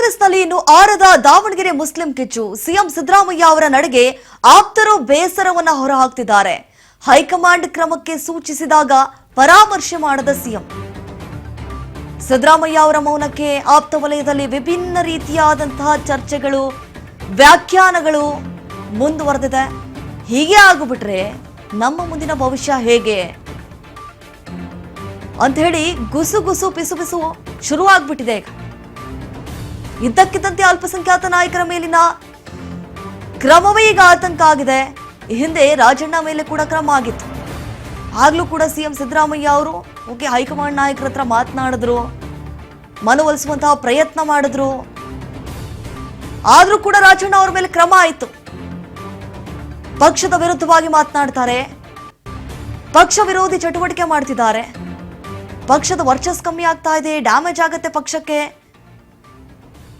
ಕಾಂಗ್ರೆಸ್ನಲ್ಲಿ ಇನ್ನು ಆರದ ದಾವಣಗೆರೆ ಮುಸ್ಲಿಂ ಕಿಚ್ಚು. ಸಿಎಂ ಸಿದ್ದರಾಮಯ್ಯ ಅವರ ನಡೆಗೆ ಆಪ್ತರು ಬೇಸರವನ್ನ ಹೊರಹಾಕ್ತಿದ್ದಾರೆ. ಹೈಕಮಾಂಡ್ ಕ್ರಮಕ್ಕೆ ಸೂಚಿಸಿದಾಗ ಪರಾಮರ್ಶೆ ಮಾಡದ ಸಿಎಂ ಸಿದ್ದರಾಮಯ್ಯ ಅವರ ಮೌನಕ್ಕೆ ಆಪ್ತ ವಲಯದಲ್ಲಿ ವಿಭಿನ್ನ ರೀತಿಯಾದಂತಹ ಚರ್ಚೆಗಳು, ವ್ಯಾಖ್ಯಾನಗಳು ಮುಂದುವರೆದಿದೆ. ಹೀಗೆ ಆಗಿಬಿಟ್ರೆ ನಮ್ಮ ಮುಂದಿನ ಭವಿಷ್ಯ ಹೇಗೆ ಅಂತ ಹೇಳಿ ಗುಸು ಪಿಸು ಶುರುವಾಗ್ಬಿಟ್ಟಿದೆ. ಇದ್ದಕ್ಕಿದ್ದಂತೆ ಅಲ್ಪಸಂಖ್ಯಾತ ನಾಯಕರ ಮೇಲಿನ ಕ್ರಮವೇ ಈಗ ಆತಂಕ ಆಗಿದೆ. ಹಿಂದೆ ರಾಜಣ್ಣ ಮೇಲೆ ಕೂಡ ಕ್ರಮ ಆಗಿತ್ತು. ಆಗ್ಲೂ ಕೂಡ ಸಿಎಂ ಸಿದ್ದರಾಮಯ್ಯ ಅವರು ಹೈಕಮಾಂಡ್ ನಾಯಕರ ಹತ್ರ ಮಾತನಾಡಿದ್ರು, ಮನವೊಲಿಸುವಂತಹ ಪ್ರಯತ್ನ ಮಾಡಿದ್ರು. ಆದ್ರೂ ಕೂಡ ರಾಜಣ್ಣ ಅವರ ಮೇಲೆ ಕ್ರಮ ಆಯಿತು. ಪಕ್ಷದ ವಿರುದ್ಧವಾಗಿ ಮಾತನಾಡ್ತಾರೆ, ಪಕ್ಷ ವಿರೋಧಿ ಚಟುವಟಿಕೆ ಮಾಡ್ತಿದ್ದಾರೆ, ಪಕ್ಷದ ವರ್ಚಸ್ ಕಮ್ಮಿ ಆಗ್ತಾ ಇದೆ, ಡ್ಯಾಮೇಜ್ ಆಗುತ್ತೆ ಪಕ್ಷಕ್ಕೆ.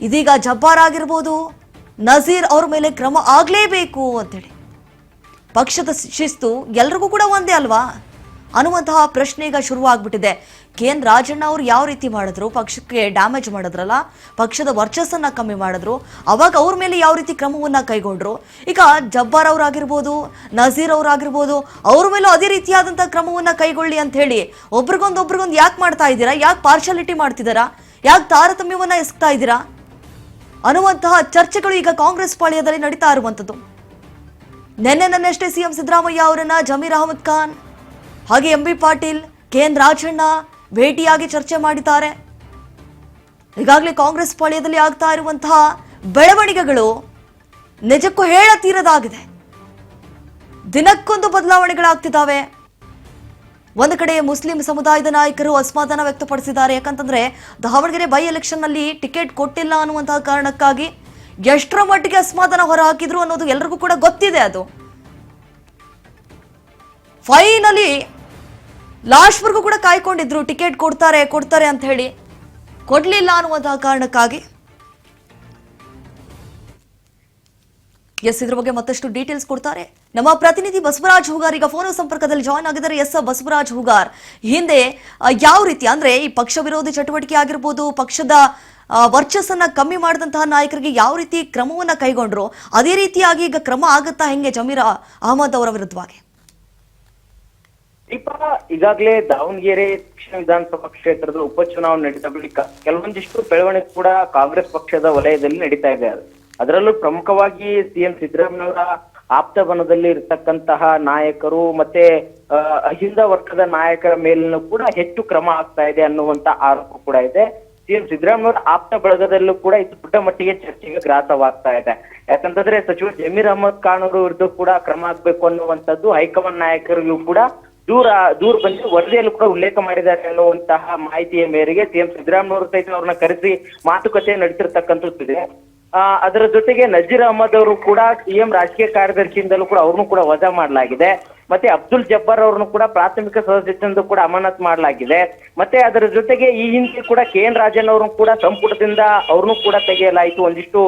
ಇದೀಗ ಜಬ್ಬಾರ್ ಆಗಿರ್ಬೋದು, ನಜೀರ್ ಅವ್ರ ಮೇಲೆ ಕ್ರಮ ಆಗ್ಲೇಬೇಕು ಅಂತೇಳಿ ಪಕ್ಷದ ಶಿಸ್ತು ಎಲ್ರಿಗೂ ಕೂಡ ಒಂದೇ ಅಲ್ವಾ ಅನ್ನುವಂತಹ ಪ್ರಶ್ನೆ ಈಗ ಶುರುವಾಗ್ಬಿಟ್ಟಿದೆ. KN ರಾಜಣ್ಣ ಅವರು ಯಾವ ರೀತಿ ಮಾಡಿದ್ರು, ಪಕ್ಷಕ್ಕೆ ಡ್ಯಾಮೇಜ್ ಮಾಡಿದ್ರಲ್ಲ, ಪಕ್ಷದ ವರ್ಚಸ್ಸನ್ನ ಕಮ್ಮಿ ಮಾಡಿದ್ರು, ಅವಾಗ ಅವ್ರ ಮೇಲೆ ಯಾವ ರೀತಿ ಕ್ರಮವನ್ನ ಕೈಗೊಂಡ್ರು. ಈಗ ಜಬ್ಬಾರ್ ಅವರಾಗಿರ್ಬೋದು, ನಜೀರ್ ಅವರಾಗಿರ್ಬೋದು, ಅವ್ರ ಮೇಲೂ ಅದೇ ರೀತಿಯಾದಂತಹ ಕ್ರಮವನ್ನ ಕೈಗೊಳ್ಳಿ ಅಂತ ಹೇಳಿ ಒಬ್ರಿಗೊಂದು ಯಾಕೆ ಮಾಡ್ತಾ ಇದ್ದೀರಾ, ಯಾಕೆ ಪಾರ್ಶಾಲಿಟಿ ಮಾಡ್ತಿದ್ದೀರಾ, ಯಾಕೆ ತಾರತಮ್ಯವನ್ನ ಎಸಗ್ತಾ ಇದ್ದೀರಾ ಅನ್ನುವಂತಹ ಚರ್ಚೆಗಳು ಈಗ ಕಾಂಗ್ರೆಸ್ ಪಾಳ್ಯದಲ್ಲಿ ನಡೀತಾ ಇರುವಂತದ್ದು. ನನ್ನಷ್ಟೇ ಸಿಎಂ ಸಿದ್ದರಾಮಯ್ಯ ಅವರನ್ನ ಜಮೀರ್ ಅಹಮದ್ ಖಾನ್ ಹಾಗೆ MB ಪಾಟೀಲ್, KN ರಾಜಣ್ಣ ಭೇಟಿಯಾಗಿ ಚರ್ಚೆ ಮಾಡಿದ್ದಾರೆ. ಈಗಾಗಲೇ ಕಾಂಗ್ರೆಸ್ ಪಾಳ್ಯದಲ್ಲಿ ಆಗ್ತಾ ಇರುವಂತಹ ಬೆಳವಣಿಗೆಗಳು ನಿಜಕ್ಕೂ ಹೇಳತೀರದಾಗಿದೆ. ದಿನಕ್ಕೊಂದು ಬದಲಾವಣೆಗಳಾಗ್ತಿದ್ದಾವೆ. ಒಂದು ಕಡೆ ಮುಸ್ಲಿಂ ಸಮುದಾಯದ ನಾಯಕರು ಅಸಮಾಧಾನ ವ್ಯಕ್ತಪಡಿಸಿದ್ದಾರೆ. ಯಾಕಂತಂದ್ರೆ ದಾವಣಗೆರೆ ಬೈ ಎಲೆಕ್ಷನ್ ನಲ್ಲಿ ಟಿಕೆಟ್ ಕೊಟ್ಟಿಲ್ಲ ಅನ್ನುವಂತಹ ಕಾರಣಕ್ಕಾಗಿ ಎಷ್ಟರ ಮಟ್ಟಿಗೆ ಅಸಮಾಧಾನ ಹೊರಹಾಕಿದ್ರು ಅನ್ನೋದು ಎಲ್ರಿಗೂ ಕೂಡ ಗೊತ್ತಿದೆ. ಅದು ಫೈನಲಿ ಲಾಸ್ಟ್ ವರ್ಗೂ ಕೂಡ ಕಾಯ್ಕೊಂಡಿದ್ರು, ಟಿಕೆಟ್ ಕೊಡ್ತಾರೆ ಅಂತ ಹೇಳಿ. ಕೊಡ್ಲಿಲ್ಲ ಅನ್ನುವಂತಹ ಕಾರಣಕ್ಕಾಗಿ ಇದ್ರ ಬಗ್ಗೆ ಮತ್ತಷ್ಟು ಡೀಟೇಲ್ಸ್ ಕೊಡ್ತಾರೆ ನಮ್ಮ ಪ್ರತಿನಿಧಿ ಬಸವರಾಜ್ ಹೂಗಾರ್. ಈಗ ಫೋನ್ ಸಂಪರ್ಕದಲ್ಲಿ ಜಾಯ್ನ್ ಆಗಿದ್ದಾರೆ. ಬಸವರಾಜ್ ಹೂಗಾರ್, ಹಿಂದೆ ಯಾವ ರೀತಿ ಅಂದ್ರೆ ಈ ಪಕ್ಷ ವಿರೋಧಿ ಚಟುವಟಿಕೆ ಆಗಿರ್ಬೋದು, ಪಕ್ಷದ ವರ್ಚಸ್ಸನ್ನ ಕಮ್ಮಿ ಮಾಡಿದಂತಹ ನಾಯಕರಿಗೆ ಯಾವ ರೀತಿ ಕ್ರಮವನ್ನ ಕೈಗೊಂಡ್ರು, ಅದೇ ರೀತಿಯಾಗಿ ಈಗ ಕ್ರಮ ಆಗುತ್ತಾ ಹೆಂಗೆ ಜಮೀರ್ ಅಹಮದ್ ಅವರ ವಿರುದ್ಧವಾಗಿ? ಈಗಾಗಲೇ ದಾವಣಗೆರೆ ದಕ್ಷಿಣ ವಿಧಾನಸಭಾ ಕ್ಷೇತ್ರದ ಉಪಚುನಾವಣೆ ನಡೆದ ಬಳಿಕ ಕೆಲವೊಂದಿಷ್ಟು ಬೆಳವಣಿಗೆ ಕೂಡ ಕಾಂಗ್ರೆಸ್ ಪಕ್ಷದ ವಲಯದಲ್ಲಿ ನಡೀತಾ ಇದೆ. ಅದರಲ್ಲೂ ಪ್ರಮುಖವಾಗಿ ಸಿಎಂ ಸಿದ್ದರಾಮಯ್ಯ ಆಪ್ತ ಬಣದಲ್ಲಿ ಇರತಕ್ಕಂತಹ ನಾಯಕರು ಮತ್ತೆ ಅಹಿಂದ ವರ್ಗದ ನಾಯಕರ ಮೇಲೂ ಕೂಡ ಹೆಚ್ಚು ಕ್ರಮ ಆಗ್ತಾ ಇದೆ ಅನ್ನುವಂತ ಆರೋಪ ಕೂಡ ಇದೆ. ಸಿಎಂ ಸಿದ್ದರಾಮಯ್ಯ ಆಪ್ತ ಬಳಗದಲ್ಲೂ ಕೂಡ ಇದು ದೊಡ್ಡ ಮಟ್ಟಿಗೆ ಚರ್ಚೆಗೆ ಗ್ರಾಸವಾಗ್ತಾ ಇದೆ. ಯಾಕಂತಂದ್ರೆ ಸಚಿವ ಜಮೀರ್ ಅಹಮದ್ ಖಾನ್ ಅವರು ವಿರುದ್ಧ ಕೂಡ ಕ್ರಮ ಆಗ್ಬೇಕು ಅನ್ನುವಂಥದ್ದು ಹೈಕಮಾಂಡ್ ನಾಯಕರಿಗೂ ಕೂಡ ದೂರ ಬಂದು ವರದಿಯಲ್ಲೂ ಕೂಡ ಉಲ್ಲೇಖ ಮಾಡಿದ್ದಾರೆ ಅನ್ನುವಂತಹ ಮಾಹಿತಿಯ ಮೇರೆಗೆ ಸಿಎಂ ಸಿದ್ದರಾಮಯ್ಯ ಸಹಿತ ಅವ್ರನ್ನ ಕರೆಸಿ ಮಾತುಕತೆ ನಡೆಸಿರ್ತಕ್ಕಂಥದ್ದಿದೆ. ಅದರ ಜೊತೆಗೆ ನಜೀರ್ ಅಹಮದ್ ಅವರು ಕೂಡ ಸಿಎಂ ರಾಜಕೀಯ ಕಾರ್ಯದರ್ಶಿಯಿಂದಲೂ ಕೂಡ ಅವ್ರನ್ನು ಕೂಡ ವಜಾ ಮಾಡಲಾಗಿದೆ. ಮತ್ತೆ ಅಬ್ದುಲ್ ಜಬ್ಬಾರ್ ಅವ್ರನ್ನು ಕೂಡ ಪ್ರಾಥಮಿಕ ಸದಸ್ಯತ್ವದಿಂದ ಕೂಡ ಅಮಾನತ್ ಮಾಡಲಾಗಿದೆ. ಮತ್ತೆ ಅದರ ಜೊತೆಗೆ ಈ ಹಿಂದೆ ಕೂಡ KN ರಾಜಣ್ಣ ಅವ್ರನ್ನು ಕೂಡ ಸಂಪುಟದಿಂದ ಅವ್ರನ್ನು ಕೂಡ ತೆಗೆಯಲಾಯಿತು. ಒಂದಿಷ್ಟು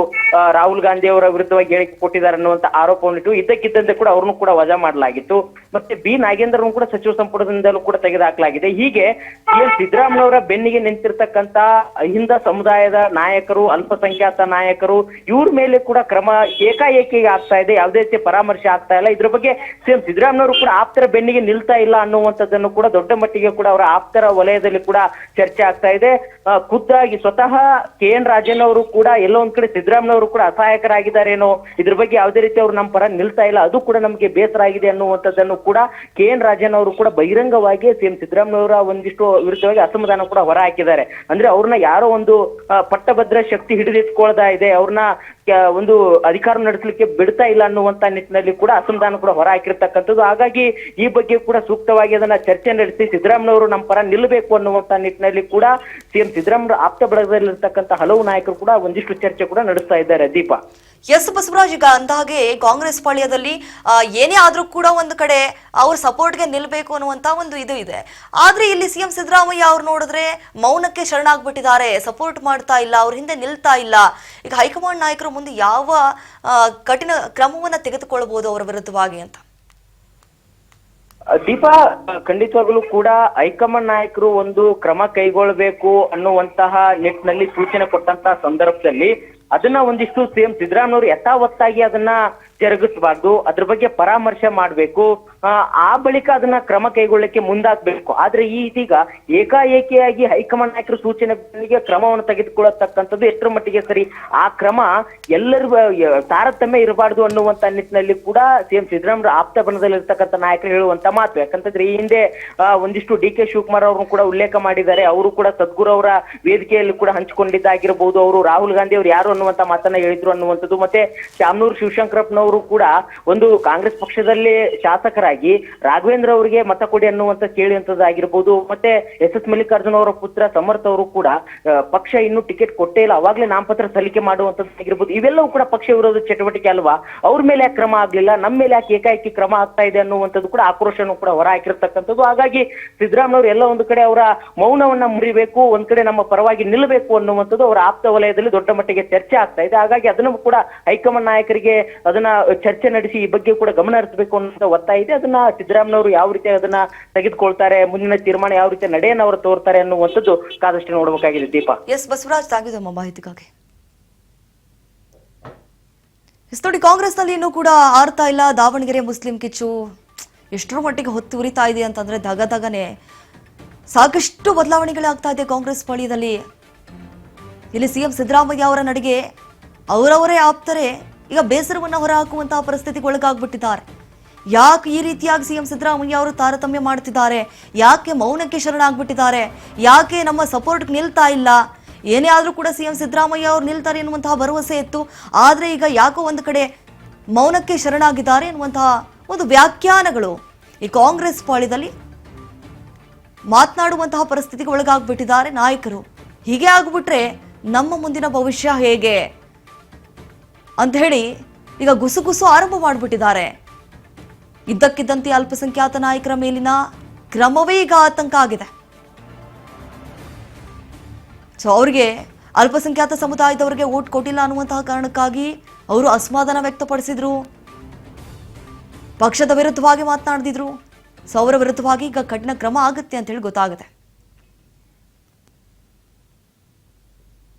ರಾಹುಲ್ ಗಾಂಧಿ ಅವರ ವಿರುದ್ಧವಾಗಿ ಹೇಳಿಕೆ ಕೊಟ್ಟಿದ್ದಾರೆ ಅನ್ನುವಂತ ಆರೋಪವನ್ನಿಟ್ಟು ಇದ್ದಕ್ಕಿದ್ದಂತೆ ಕೂಡ ಅವ್ರನ್ನು ಕೂಡ ವಜಾ ಮಾಡಲಾಗಿತ್ತು. ಮತ್ತೆ B ನಾಗೇಂದ್ರನ್ನು ಕೂಡ ಸಚಿವ ಸಂಪುಟದಿಂದಲೂ ಕೂಡ ತೆಗೆದುಹಾಕಲಾಗಿದೆ. ಹೀಗೆ ಸಿಎಂ ಸಿದ್ದರಾಮಯ್ಯ ಅವರ ಬೆನ್ನಿಗೆ ನಿಂತಿರ್ತಕ್ಕಂತ ಅಹಿಂದ ಸಮುದಾಯದ ನಾಯಕರು, ಅಲ್ಪಸಂಖ್ಯಾತ ನಾಯಕರು, ಇವ್ರ ಮೇಲೆ ಕೂಡ ಕ್ರಮ ಏಕಾಏಕಿ ಆಗ್ತಾ ಇದೆ. ಯಾವುದೇ ರೀತಿ ಪರಾಮರ್ಶೆ ಆಗ್ತಾ ಇಲ್ಲ. ಇದ್ರ ಬಗ್ಗೆ ಸಿಎಂ ಸಿದ್ದರಾಮಯ್ಯ ಕೂಡ ಆಪ್ತರ ಬೆನ್ನಿಗೆ ನಿಲ್ತಾ ಇಲ್ಲ ಅನ್ನುವಂಥದ್ದನ್ನು ಕೂಡ ದೊಡ್ಡ ಮಟ್ಟಿಗೆ ಕೂಡ ಅವರ ಆಪ್ತರ ವಲಯದಲ್ಲಿ ಕೂಡ ಚರ್ಚೆ ಆಗ್ತಾ ಇದೆ. ಖುದ್ದಾಗಿ ಸ್ವತಃ KN ರಾಜಣ್ಣ ಅವರು ಕೂಡ ಎಲ್ಲೋ ಒಂದ್ ಕಡೆ ಸಿದ್ದರಾಮಯ್ಯ ಅವರು ಕೂಡ ಅಸಹಾಯಕರಾಗಿದ್ದಾರೇನೋ, ಇದ್ರ ಬಗ್ಗೆ ಯಾವುದೇ ರೀತಿ ಅವ್ರು ನಮ್ಮ ಪರ ನಿಲ್ತಾ ಇಲ್ಲ, ಅದು ಕೂಡ ನಮಗೆ ಬೇಸರ ಆಗಿದೆ ಅನ್ನುವಂಥದ್ದನ್ನು ಕೂಡ KN ರಾಜಣ್ಣ ಅವರು ಕೂಡ ಬಹಿರಂಗವಾಗಿ ಸಿಎಂ ಸಿದ್ದರಾಮಯ್ಯ ಅವರ ಒಂದಿಷ್ಟು ವಿರುದ್ಧವಾಗಿ ಅಸಮಾಧಾನ ಕೂಡ ಹೊರ ಹಾಕಿದ್ದಾರೆ. ಅಂದ್ರೆ ಅವ್ರನ್ನ ಯಾರೋ ಒಂದು ಪಟ್ಟಭದ್ರ ಶಕ್ತಿ ಹಿಡಿದಿಟ್ಕೊಳ್ತಾ ಇದೆ, ಅವ್ರನ್ನ ಒಂದು ಅಧಿಕಾರ ನಡೆಸಲಿಕ್ಕೆ ಬಿಡ್ತಾ ಇಲ್ಲ ಅನ್ನುವಂತ ನಿಟ್ಟಿನಲ್ಲಿ ಕೂಡ ಅಸಮಾಧಾನ ಕೂಡ ಹೊರ ಹಾಕಿರ್ತಕ್ಕಂಥದ್ದು. ಹಾಗಾಗಿ ಈ ಬಗ್ಗೆ ಕೂಡ ಸೂಕ್ತವಾಗಿ ಅದನ್ನ ಚರ್ಚೆ ನಡೆಸಿ ಸಿದ್ದರಾಮಯ್ಯ ಅವರು ನಮ್ಮ ಪರ ನಿಲ್ಲಬೇಕು ಅನ್ನುವಂತ ನಿಟ್ಟಿನಲ್ಲಿ ಕೂಡ ಸಿಎಂ ಸಿದ್ದರಾಮಯ್ಯ ಆಪ್ತ ಬಳಗದಲ್ಲಿರ್ತಕ್ಕಂಥ ಹಲವು ನಾಯಕರು ಕೂಡ ಒಂದಿಷ್ಟು ಚರ್ಚೆ ಕೂಡ ನಡೆಸ್ತಾ ಇದ್ದಾರೆ. ದೀಪಾ. ಬಸವರಾಜ್, ಈಗ ಅಂದಹಾಗೆ ಕಾಂಗ್ರೆಸ್ ಪಾಳ್ಯದಲ್ಲಿ ಏನೇ ಆದ್ರೂ ಕೂಡ ಒಂದು ಕಡೆ ಅವ್ರ ಸಪೋರ್ಟ್ಗೆ ನಿಲ್ಬೇಕು ಅನ್ನುವಂತ ಒಂದು ಇದು ಇದೆ. ಆದ್ರೆ ಇಲ್ಲಿ ಸಿಎಂ ಸಿದ್ದರಾಮಯ್ಯ ಅವ್ರು ನೋಡಿದ್ರೆ ಮೌನಕ್ಕೆ ಶರಣಾಗ್ಬಿಟ್ಟಿದ್ದಾರೆ, ಸಪೋರ್ಟ್ ಮಾಡ್ತಾ ಇಲ್ಲ, ಅವ್ರ ಹಿಂದೆ ನಿಲ್ತಾ ಇಲ್ಲ. ಈಗ ಹೈಕಮಾಂಡ್ ನಾಯಕರು ಮುಂದೆ ಯಾವ ಕಠಿಣ ಕ್ರಮವನ್ನ ತೆಗೆದುಕೊಳ್ಳಬಹುದು ಅವರ ವಿರುದ್ಧವಾಗಿ ಅಂತ? ದೀಪಾ, ಖಂಡಿತವಾಗ್ಲೂ ಕೂಡ ಹೈಕಮಾಂಡ್ ನಾಯಕರು ಒಂದು ಕ್ರಮ ಕೈಗೊಳ್ಳಬೇಕು ಅನ್ನುವಂತಹ ನಿಟ್ಟಿನಲ್ಲಿ ಸೂಚನೆ ಕೊಟ್ಟಂತಹ ಸಂದರ್ಭದಲ್ಲಿ ಅದನ್ನ ಒಂದಿಷ್ಟು ಸಿಎಂ ಸಿದ್ದರಾಮಯ್ಯವರು ಯಥಾವತ್ತಾಗಿ ಅದನ್ನ ಜರುಗಿಸಬಾರ್ದು, ಅದ್ರ ಬಗ್ಗೆ ಪರಾಮರ್ಶೆ ಮಾಡ್ಬೇಕು, ಆ ಬಳಿಕ ಅದನ್ನ ಕ್ರಮ ಕೈಗೊಳ್ಳಕ್ಕೆ ಮುಂದಾಗಬೇಕು. ಆದ್ರೆ ಇದೀಗ ಏಕಾಏಕಿಯಾಗಿ ಹೈಕಮಾಂಡ್ ನಾಯಕರು ಸೂಚನೆಗಳಿಗೆ ಕ್ರಮವನ್ನು ತೆಗೆದುಕೊಳ್ಳತಕ್ಕಂಥದ್ದು ಎಷ್ಟರ ಮಟ್ಟಿಗೆ ಸರಿ? ಆ ಕ್ರಮ ಎಲ್ಲರಿಗೂ ತಾರತಮ್ಯ ಇರಬಾರ್ದು ಅನ್ನುವಂತ ನಿಟ್ಟಿನಲ್ಲಿ ಕೂಡ ಸಿಎಂ ಸಿದ್ದರಾಮಯ್ಯ ಆಪ್ತ ಬಣದಲ್ಲಿರ್ತಕ್ಕಂಥ ನಾಯಕರು ಹೇಳುವಂತ ಮಾತು. ಯಾಕಂತಂದ್ರೆ ಈ ಹಿಂದೆ ಒಂದಿಷ್ಟು ಡಿ ಕೆ ಶಿವಕುಮಾರ್ ಅವ್ರನ್ನು ಕೂಡ ಉಲ್ಲೇಖ ಮಾಡಿದ್ದಾರೆ. ಅವರು ಕೂಡ ಸದ್ಗುರು ಅವರ ವೇದಿಕೆಯಲ್ಲಿ ಕೂಡ ಹಂಚಿಕೊಂಡಿದ್ದಾಗಿರ್ಬೋದು. ಅವರು ರಾಹುಲ್ ಗಾಂಧಿ ಅವರು ಯಾರು ಅನ್ನುವಂತ ಮಾತನ್ನ ಹೇಳಿದ್ರು ಅನ್ನುವಂಥದ್ದು. ಮತ್ತೆ ಶಾಮನೂರು ಶಿವಶಂಕರಪ್ಪನವರು ಕೂಡ ಒಂದು ಕಾಂಗ್ರೆಸ್ ಪಕ್ಷದಲ್ಲಿ ಶಾಸಕರಾಗಿ ರಾಘವೇಂದ್ರ ಅವರಿಗೆ ಮತ ಕೊಡಿ ಅನ್ನುವಂತ ಕೇಳುವಂತದ್ದಾಗಿರ್ಬೋದು. ಮತ್ತೆ ಎಸ್ ಮಲ್ಲಿಕಾರ್ಜುನ ಅವರ ಪುತ್ರ ಸಮರ್ಥ ಅವರು ಕೂಡ ಪಕ್ಷ ಇನ್ನೂ ಟಿಕೆಟ್ ಕೊಟ್ಟೇ ಇಲ್ಲ, ಅವಾಗ್ಲೇ ನಾಮಪತ್ರ ಸಲ್ಲಿಕೆ ಮಾಡುವಂತದ್ದಾಗಿರ್ಬೋದು. ಇವೆಲ್ಲವೂ ಕೂಡ ಪಕ್ಷ ವಿರೋಧ ಚಟುವಟಿಕೆ ಅಲ್ವಾ? ಅವ್ರ ಮೇಲೆ ಯಾಕೆ ಕ್ರಮ ಆಗ್ಲಿಲ್ಲ, ನಮ್ಮ ಮೇಲೆ ಯಾಕೆ ಏಕಾಏಕಿ ಕ್ರಮ ಆಗ್ತಾ ಇದೆ ಅನ್ನುವಂಥದ್ದು ಕೂಡ ಆಕ್ರೋಶನೂ ಕೂಡ ಹೊರ ಹಾಕಿರ್ತಕ್ಕಂಥದ್ದು. ಹಾಗಾಗಿ ಸಿದ್ದರಾಮಯ್ಯವರು ಎಲ್ಲ ಒಂದು ಕಡೆ ಅವರ ಮೌನವನ್ನ ಮುರಿಬೇಕು, ಒಂದ್ ಕಡೆ ನಮ್ಮ ಪರವಾಗಿ ನಿಲ್ಲಬೇಕು ಅನ್ನುವಂಥದ್ದು ಅವರ ಆಪ್ತ ವಲಯದಲ್ಲಿ ದೊಡ್ಡ ಮಟ್ಟಿಗೆ ಚರ್ಚೆ ಆಗ್ತಾ ಇದೆ. ಹಾಗಾಗಿ ಅದನ್ನು ಕೂಡ ಹೈಕಮಾಂಡ್ ನಾಯಕರಿಗೆ ಅದನ್ನ ಚರ್ಚೆ ನಡೆಸಿ ಈ ಬಗ್ಗೆ ಕೂಡ ಗಮನ ಹರಿಸಬೇಕು ಅನ್ನೋ ಒತ್ತಾಯ ಇದೆ. ಅದನ್ನ ಸಿದ್ದರಾಮಯ್ಯವರು ಯಾವ ರೀತಿ ಅದನ್ನ ತೆಗೆದುಕೊಳ್ತಾರೆ, ಮುಂದಿನ ತೀರ್ಮಾನ ಯಾವ ರೀತಿ ನಡೆಯನ್ನು ಅವರು ತೋರ್ತಾರೆ ಅನ್ನುವಂಥದ್ದು ಕಾದಷ್ಟು ನೋಡಬೇಕಾಗಿದೆ. ದೀಪಾ. ಎಸ್ ಬಸವರಾಜ್, ತಾಗಿದೆ ನಮ್ಮ ಮಾಹಿತಿಗಾಗಿ. ನೋಡಿ, ಕಾಂಗ್ರೆಸ್ ನಲ್ಲಿ ಇನ್ನೂ ಕೂಡ ಆರ್ತಾ ಇಲ್ಲ. ದಾವಣಗೆರೆ ಮುಸ್ಲಿಂ ಕಿಚ್ಚು ಎಷ್ಟರ ಮಟ್ಟಿಗೆ ಹೊತ್ತು ಉರಿತಾ ಇದೆ ಅಂತಂದ್ರೆ ದಗದಗನೆ ಸಾಕಷ್ಟು ಬದಲಾವಣೆಗಳಾಗ್ತಾ ಇದೆ ಕಾಂಗ್ರೆಸ್ ಪಾಳ್ಯದಲ್ಲಿ. ಇಲ್ಲಿ ಸಿಎಂ ಸಿದ್ದರಾಮಯ್ಯ ಅವರ ನಡಿಗೆ ಅವರವರೇ ಆಪ್ತರೆ ಈಗ ಬೇಸರವನ್ನು ಹೊರಹಾಕುವಂತಹ ಪರಿಸ್ಥಿತಿಗೆ ಒಳಗಾಗ್ಬಿಟ್ಟಿದ್ದಾರೆ. ಯಾಕೆ ಈ ರೀತಿಯಾಗಿ ಸಿಎಂ ಸಿದ್ದರಾಮಯ್ಯ ಅವರು ತಾರತಮ್ಯ ಮಾಡ್ತಿದ್ದಾರೆ? ಯಾಕೆ ಮೌನಕ್ಕೆ ಶರಣಾಗ್ಬಿಟ್ಟಿದ್ದಾರೆ? ಯಾಕೆ ನಮ್ಮ ಸಪೋರ್ಟ್ ನಿಲ್ತಾ ಇಲ್ಲ? ಏನೇ ಆದ್ರೂ ಕೂಡ ಸಿಎಂ ಸಿದ್ದರಾಮಯ್ಯ ಅವರು ನಿಲ್ತಾರೆ ಎನ್ನುವಂತಹ ಭರವಸೆ ಇತ್ತು. ಆದ್ರೆ ಈಗ ಯಾಕೋ ಒಂದು ಕಡೆ ಮೌನಕ್ಕೆ ಶರಣಾಗಿದ್ದಾರೆ ಎನ್ನುವಂತಹ ಒಂದು ವ್ಯಾಖ್ಯಾನಗಳು ಈ ಕಾಂಗ್ರೆಸ್ ಪಾಳ್ಯದಲ್ಲಿ ಮಾತನಾಡುವಂತಹ ಪರಿಸ್ಥಿತಿಗೆ ಒಳಗಾಗ್ಬಿಟ್ಟಿದ್ದಾರೆ ನಾಯಕರು. ಹೀಗೆ ಆಗ್ಬಿಟ್ರೆ ನಮ್ಮ ಮುಂದಿನ ಭವಿಷ್ಯ ಹೇಗೆ ಅಂತ ಹೇಳಿ ಈಗ ಗುಸುಗುಸು ಆರಂಭ ಮಾಡಿಬಿಟ್ಟಿದ್ದಾರೆ. ಇದ್ದಕ್ಕಿದ್ದಂತೆ ಅಲ್ಪಸಂಖ್ಯಾತ ನಾಯಕರ ಮೇಲಿನ ಕ್ರಮವೇ ಈಗ ಆತಂಕ ಆಗಿದೆ. ಸೊ ಅವರಿಗೆ ಅಲ್ಪಸಂಖ್ಯಾತ ಸಮುದಾಯದವರಿಗೆ ವೋಟ್ ಕೊಟ್ಟಿಲ್ಲ ಅನ್ನುವಂತಹ ಕಾರಣಕ್ಕಾಗಿ ಅವರು ಅಸಮಾಧಾನ ವ್ಯಕ್ತಪಡಿಸಿದ್ರು, ಪಕ್ಷದ ವಿರುದ್ಧವಾಗಿ ಮಾತನಾಡಿದ್ರು. ಸೊ ಅವರ ವಿರುದ್ಧವಾಗಿ ಈಗ ಕಠಿಣ ಕ್ರಮ ಆಗುತ್ತೆ ಅಂತ ಹೇಳಿ ಗೊತ್ತಾಗುತ್ತೆ.